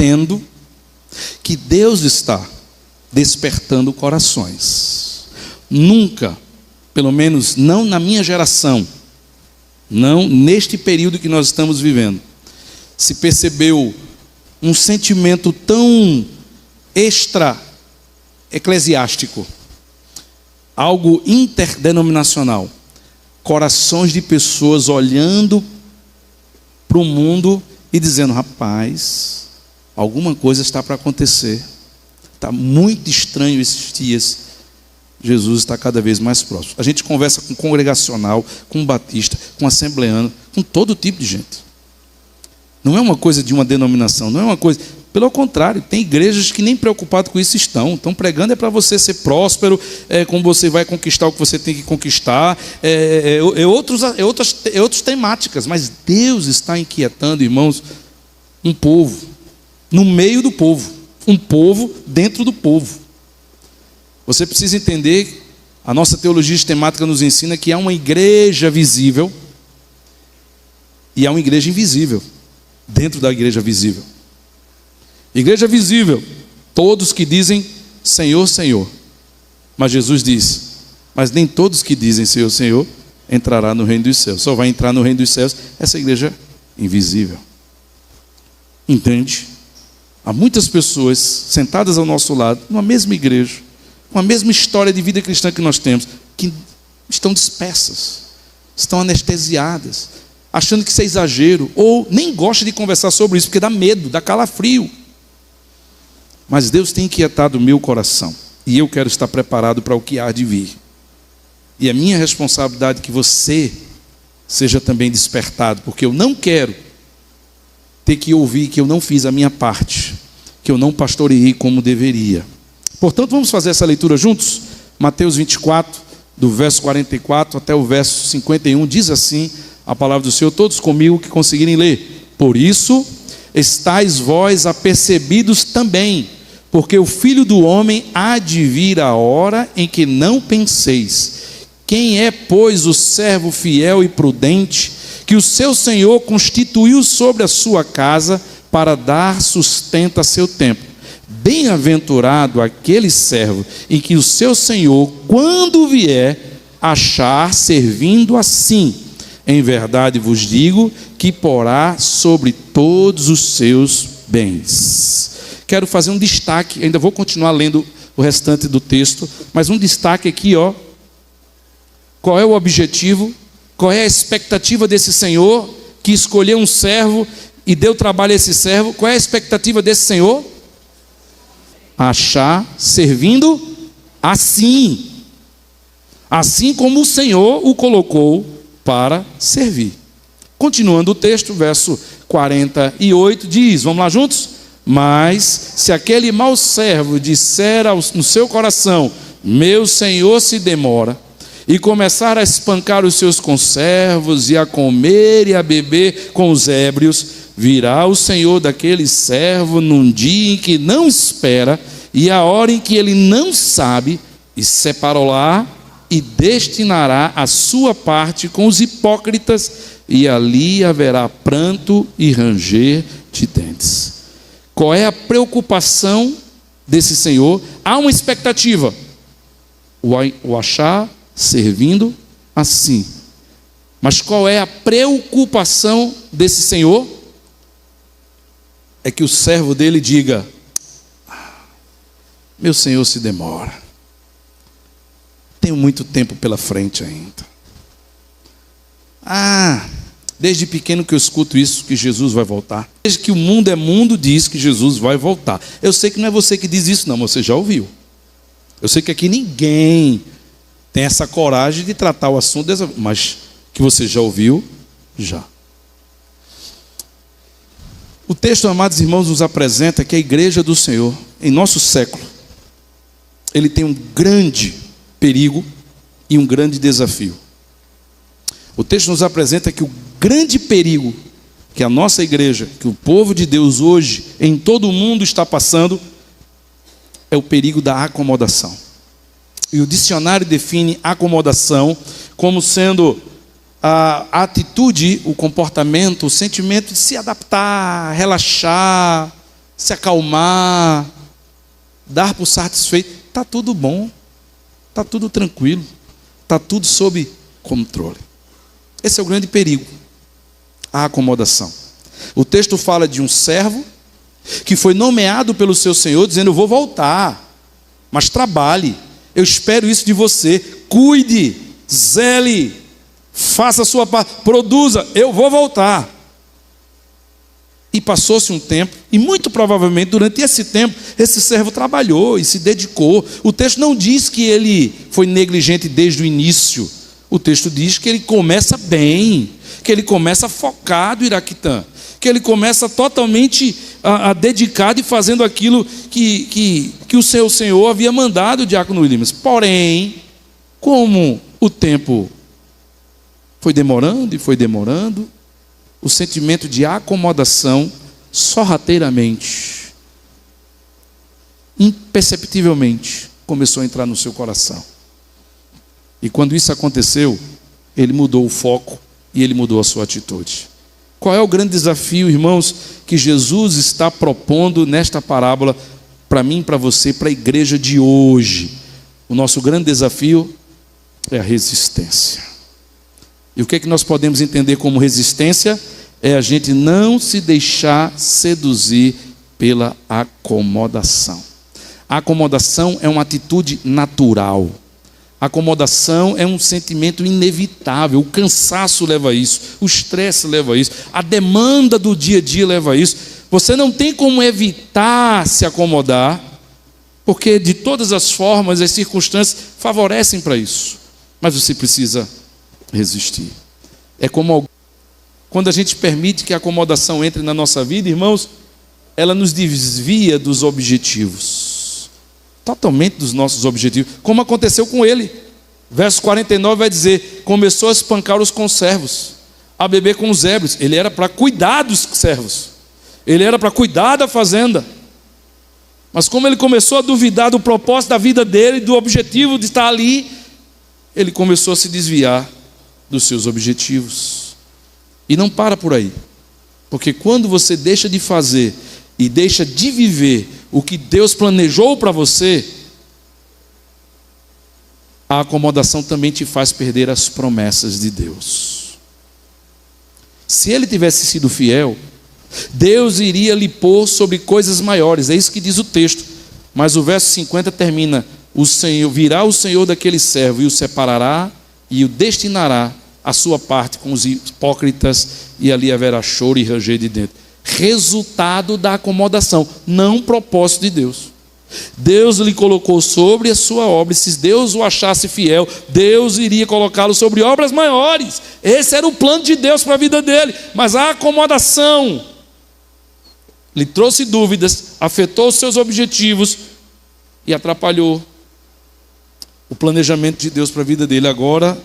entendo que Deus está despertando corações. Nunca, pelo menos não na minha geração, não neste período que nós estamos vivendo, se percebeu um sentimento tão extra-eclesiástico, algo interdenominacional, corações de pessoas olhando para o mundo e dizendo: rapaz, alguma coisa está para acontecer, está muito estranho esses dias, Jesus está cada vez mais próximo. A gente conversa com congregacional, com batista, com assembleano, com todo tipo de gente. Não é uma coisa de uma denominação, não é uma coisa... Pelo contrário, tem igrejas que nem preocupadas com isso estão pregando é para você ser próspero, como você vai conquistar o que você tem que conquistar, outras temáticas. Mas Deus está inquietando, irmãos, um povo, no meio do povo, um povo dentro do povo. Você precisa entender, a nossa teologia sistemática nos ensina que há uma igreja visível e há uma igreja invisível dentro da igreja visível. Igreja visível, todos que dizem Senhor, Senhor. Mas Jesus disse: mas nem todos que dizem Senhor, Senhor entrará no reino dos céus. Só vai entrar no reino dos céus essa igreja invisível. Entende? Há muitas pessoas sentadas ao nosso lado, numa mesma igreja, com a mesma história de vida cristã que nós temos, que estão dispersas, estão anestesiadas, achando que isso é exagero, ou nem gostam de conversar sobre isso, porque dá medo, dá calafrio. Mas Deus tem inquietado o meu coração, e eu quero estar preparado para o que há de vir. E é minha responsabilidade que você seja também despertado, porque eu não quero ter que ouvir que eu não fiz a minha parte, que eu não pastoreei como deveria. Portanto, vamos fazer essa leitura juntos? Mateus 24, do verso 44 até o verso 51, diz assim a palavra do Senhor, todos comigo que conseguirem ler. Por isso, estáis vós apercebidos também, porque o Filho do Homem há de vir a hora em que não penseis. Quem é, pois, o servo fiel e prudente, que o seu Senhor constituiu sobre a sua casa para dar sustento a seu tempo? Bem-aventurado aquele servo em que o seu Senhor, quando vier, achar servindo assim. Em verdade vos digo que porá sobre todos os seus bens. Quero fazer um destaque, ainda vou continuar lendo o restante do texto, mas um destaque aqui, ó. Qual é o objetivo? Qual é a expectativa desse Senhor que escolheu um servo e deu trabalho a esse servo? Qual é a expectativa desse Senhor? Achar servindo assim. Assim como o Senhor o colocou para servir. Continuando o texto, verso 48 diz, vamos lá juntos? Mas se aquele mau servo disser no seu coração, meu senhor se demora, e começar a espancar os seus conservos, e a comer e a beber com os ébrios, virá o senhor daquele servo num dia em que não espera, e a hora em que ele não sabe, e separá-lo e destinará a sua parte com os hipócritas, e ali haverá pranto e ranger de dentes. Qual é a preocupação desse Senhor? Há uma expectativa, o achar servindo assim. Mas qual é a preocupação desse Senhor? É que o servo dele diga, meu Senhor se demora, tenho muito tempo pela frente ainda. Desde pequeno que eu escuto isso, que Jesus vai voltar. Desde que o mundo é mundo, diz que Jesus vai voltar. Eu sei que não é você que diz isso não, você já ouviu. Eu sei que aqui ninguém tem essa coragem de tratar o assunto dessa, mas que você já ouviu, já. O texto, amados irmãos, nos apresenta que a igreja do Senhor, em nosso século, ele tem um grande perigo e um grande desafio. O texto nos apresenta que o grande perigo que a nossa igreja, que o povo de Deus hoje, em todo o mundo está passando, é o perigo da acomodação. E o dicionário define acomodação como sendo a atitude, o comportamento, o sentimento de se adaptar, relaxar, se acalmar, dar por satisfeito. Está tudo bom, está tudo tranquilo, está tudo sob controle. Esse é o grande perigo, a acomodação. O texto fala de um servo que foi nomeado pelo seu senhor, dizendo: eu vou voltar, mas trabalhe, eu espero isso de você, cuide, zele, faça a sua parte, produza, eu vou voltar. E passou-se um tempo, e muito provavelmente durante esse tempo, esse servo trabalhou e se dedicou. O texto não diz que ele foi negligente desde o início. O texto diz que ele começa bem, que ele começa focado, Iraquitã, que ele começa totalmente dedicado e fazendo aquilo que o seu senhor havia mandado, o diácono Williams. Porém, como o tempo foi demorando, o sentimento de acomodação sorrateiramente, imperceptivelmente, começou a entrar no seu coração. E quando isso aconteceu, ele mudou o foco e ele mudou a sua atitude. Qual é o grande desafio, irmãos, que Jesus está propondo nesta parábola para mim, para você, para a igreja de hoje? O nosso grande desafio é a resistência. E o que é que nós podemos entender como resistência? É a gente não se deixar seduzir pela acomodação. A acomodação é uma atitude natural. A acomodação é um sentimento inevitável. O cansaço leva a isso, o estresse leva a isso, a demanda do dia a dia leva a isso. Você não tem como evitar se acomodar, porque de todas as formas, as circunstâncias favorecem para isso. Mas você precisa resistir. É como quando a gente permite que a acomodação entre na nossa vida, irmãos, ela nos desvia dos objetivos, totalmente dos nossos objetivos, como aconteceu com ele. Verso 49 vai dizer: começou a espancar os conservos, a beber com os ébrios. Ele era para cuidar dos servos, ele era para cuidar da fazenda. Mas como ele começou a duvidar do propósito da vida dele, do objetivo de estar ali, ele começou a se desviar dos seus objetivos. E não para por aí, porque quando você deixa de fazer e deixa de viver o que Deus planejou para você, a acomodação também te faz perder as promessas de Deus. Se ele tivesse sido fiel, Deus iria lhe pôr sobre coisas maiores, é isso que diz o texto. Mas o verso 50 termina: o Senhor virá, o Senhor daquele servo e o separará e o destinará a sua parte com os hipócritas, e ali haverá choro e ranger de dentro. Resultado da acomodação, não propósito de Deus. Deus lhe colocou sobre a sua obra, e se Deus o achasse fiel, Deus iria colocá-lo sobre obras maiores. Esse era o plano de Deus para a vida dele. Mas a acomodação lhe trouxe dúvidas, afetou os seus objetivos e atrapalhou o planejamento de Deus para a vida dele. Agora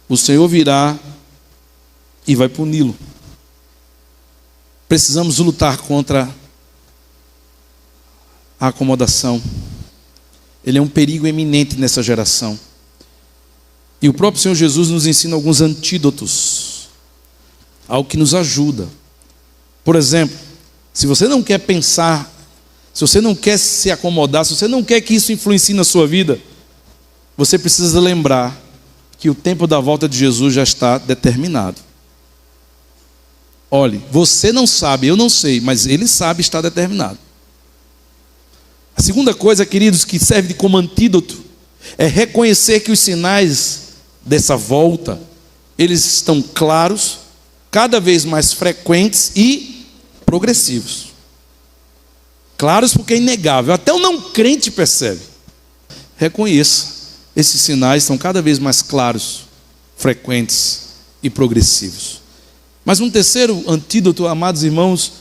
o Senhor virá e vai puni-lo. Precisamos lutar contra a acomodação. Ele é um perigo eminente nessa geração. E o próprio Senhor Jesus nos ensina alguns antídotos, algo que nos ajuda. Por exemplo, se você não quer pensar, se você não quer se acomodar, se você não quer que isso influencie na sua vida, você precisa lembrar que o tempo da volta de Jesus já está determinado. Olhe, você não sabe, eu não sei, mas ele sabe, está determinado. A segunda coisa, queridos, que serve como antídoto, é reconhecer que os sinais dessa volta, eles estão claros, cada vez mais frequentes e progressivos. Claros porque é inegável, até o não crente percebe. Reconheça. Esses sinais são cada vez mais claros, frequentes e progressivos. Mas um terceiro antídoto, amados irmãos,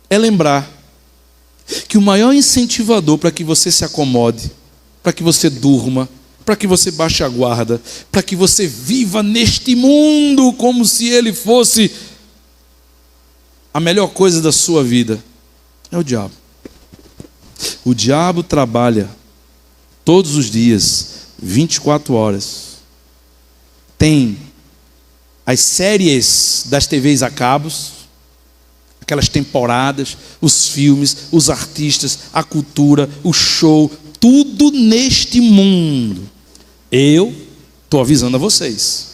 é lembrar que o maior incentivador para que você se acomode, para que você durma, para que você baixe a guarda, para que você viva neste mundo como se ele fosse a melhor coisa da sua vida, é o diabo. O diabo trabalha todos os dias, 24 horas. Tem as séries das TVs a cabos, aquelas temporadas, os filmes, os artistas, a cultura, o show, tudo neste mundo. Eu estou avisando a vocês.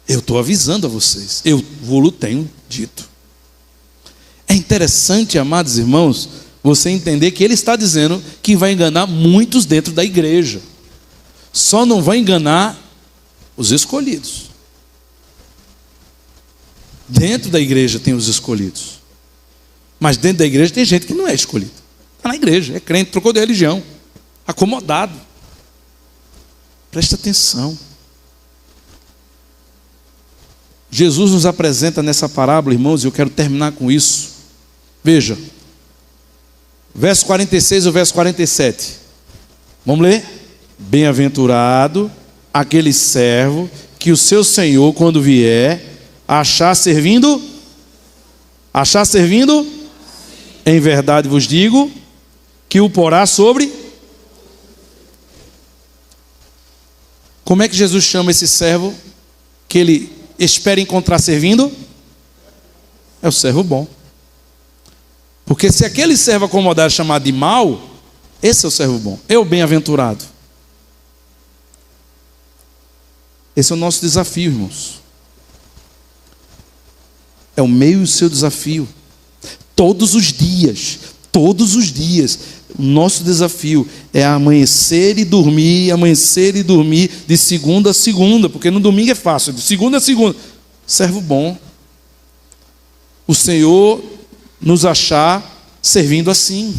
Eu estou avisando a vocês. Eu vou-lo tenho dito. É interessante, amados irmãos, você entender que ele está dizendo que vai enganar muitos dentro da igreja. Só não vai enganar os escolhidos. Dentro da igreja tem os escolhidos. Mas dentro da igreja tem gente que não é escolhida. Está na igreja, é crente, trocou de religião. Acomodado. Presta atenção. Jesus nos apresenta nessa parábola, irmãos, e eu quero terminar com isso. Veja. Verso 46 e o verso 47. Vamos ler? Bem-aventurado aquele servo que o seu senhor, quando vier, achar servindo, em verdade vos digo, que o porá sobre. Como é que Jesus chama esse servo que ele espera encontrar servindo? É o servo bom. Porque se aquele servo acomodado é chamado de mau, esse é o servo bom, é o bem-aventurado. Esse é o nosso desafio, irmãos. É o meu e o seu desafio. Todos os dias, o nosso desafio é amanhecer e dormir, de segunda a segunda, porque no domingo é fácil, de segunda a segunda. Servo bom. O Senhor nos achar servindo assim.